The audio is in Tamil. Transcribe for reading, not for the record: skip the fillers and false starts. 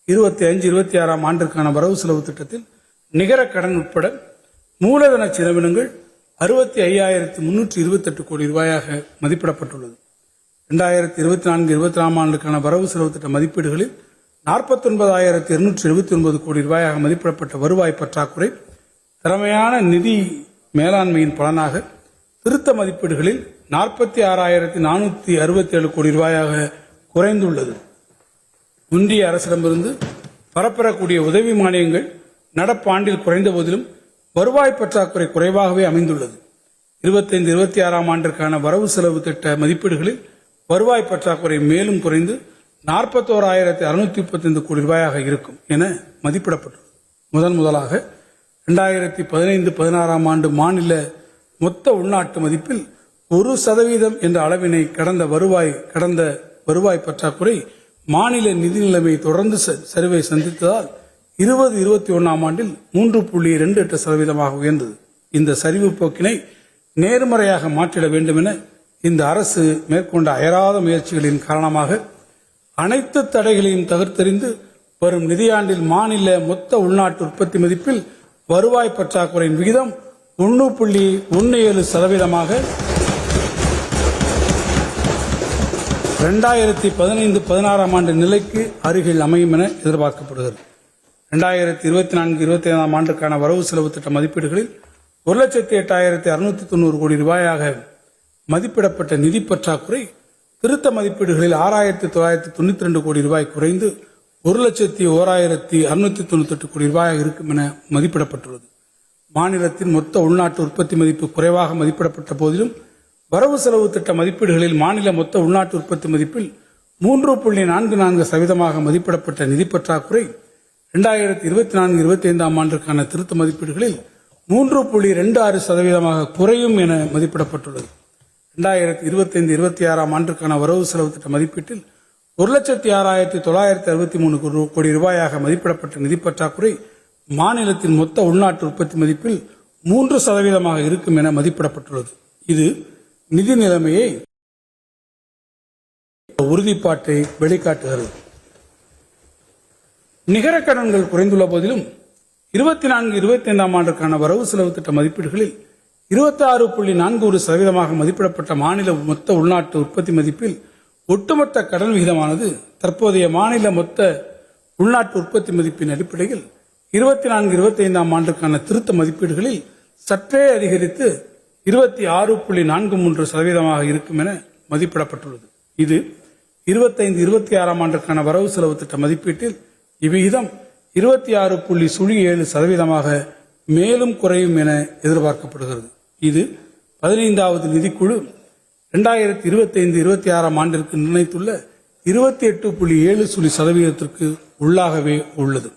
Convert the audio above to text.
25-26 ஆண்டிற்கான வரவு செலவு திட்டத்தில் நிகர கடன் உட்பட மூலதன செலவினங்கள் 65,328 கோடி ரூபாயாக மதிப்பிடப்பட்டுள்ளது. 2024-25 ஆண்டுக்கான வரவு செலவு திட்ட மதிப்பீடுகளில் 49,279 கோடி ரூபாயாக மதிப்பிடப்பட்ட வருவாய் பற்றாக்குறை திறமையான நிதி மேலாண்மையின் பலனாக திருத்த மதிப்பீடுகளில் 46,467 கோடி ரூபாயாக குறைந்துள்ளது. ஒன்றிய அரசிடமிருந்து பெறப்பெறக்கூடிய உதவி மானியங்கள் நடப்பாண்டில் குறைந்த போதிலும் வருவாய் பற்றாக்குறை குறைவாகவே அமைந்துள்ளது. 25-26 ஆண்டிற்கான வரவு செலவு திட்ட மதிப்பீடுகளில் வருவாய் பற்றாக்குறை மேலும் குறைந்து 41,635 கோடி ரூபாயாக இருக்கும் என மதிப்பிடப்பட்டுள்ளது. முதலாக 2015-16 ஆண்டு மாநில மொத்த உள்நாட்டு மதிப்பில் 1% என்ற அளவினை கடந்த வருவாய் பற்றாக்குறை மாநில நிதி நிலைமை தொடர்ந்து சரிவை சந்தித்ததால் 2021 ஆண்டில் 3.28% உயர்ந்தது. இந்த சரிவு போக்கினை நேர்மறையாக மாற்றிட வேண்டும் என இந்த அரசு மேற்கொண்ட அயராத முயற்சிகளின் காரணமாக அனைத்து தடைகளையும் தகர்த்தெறிந்து வரும் நிதியாண்டில் மாநில மொத்த உள்நாட்டு உற்பத்தி மதிப்பில் வருவாய் பற்றாக்குறையின் விகிதம் 1.17% 2015-16 ஆண்டு நிலைக்கு அருகில் அமையும் என எதிர்பார்க்கப்படுகிறது. 2024-25 ஆண்டுக்கான வரவு செலவு திட்ட மதிப்பீடுகளில் 1,08,690 கோடி ரூபாயாக மதிப்பிடப்பட்ட நிதி பற்றாக்குறை திருத்த மதிப்பீடுகளில் 6,992 கோடி ரூபாய் குறைந்து 1,01,698 கோடி ரூபாயாக இருக்கும் என மதிப்பிடப்பட்டுள்ளது. மாநிலத்தின் மொத்த உள்நாட்டு உற்பத்தி மதிப்பு குறைவாக மதிப்பிடப்பட்ட போதிலும் வரவு செலவு திட்ட மதிப்பீடுகளில் மாநில மொத்த உள்நாட்டு உற்பத்தி மதிப்பில் 3.44% மதிப்பிடப்பட்ட நிதி பற்றாக்குறை 2024-25 ஆண்டிற்கான திருத்த மதிப்பீடுகளில் 3.26% குறையும் என மதிப்பிடப்பட்டுள்ளது. 2025-26 ஆண்டிற்கான வரவு செலவு திட்ட மதிப்பீட்டில் 1,06,963 கோடி ரூபாயாக மதிப்பிடப்பட்ட நிதி பற்றாக்குறை மாநிலத்தின் மொத்த உள்நாட்டு உற்பத்தி மதிப்பில் 3% இருக்கும் என மதிப்பிடப்பட்டுள்ளது. இது நிதி நிலைமையை உறுதிப்பாட்டை வெளிக்காட்டுகிறது. நிகர கடன்கள் குறைந்துள்ள போதிலும் 24-25 ஆண்டிற்கான வரவு செலவு திட்ட மதிப்பீடுகளில் 26.41% மதிப்பிடப்பட்ட மாநில மொத்த உள்நாட்டு உற்பத்தி மதிப்பில் ஒட்டுமொத்த கடன் விகிதமானது தற்போதைய மாநில மொத்த உள்நாட்டு உற்பத்தி மதிப்பின் அடிப்படையில் 24-25 ஆண்டுக்கான திருத்த மதிப்பீடுகளில் சற்றே அதிகரித்து 26.43% இருக்கும் என மதிப்பிடப்பட்டுள்ளது. இது 25-26 ஆண்டுக்கான வரவு செலவு திட்ட மதிப்பீட்டில் இவ்விகிதம் 26.07% மேலும் குறையும் என எதிர்பார்க்கப்படுகிறது. இது 15வது நிதிக்குழு 2025-26 ஆண்டிற்கு நிர்ணயித்துள்ள 28.7% உள்ளாகவே உள்ளது.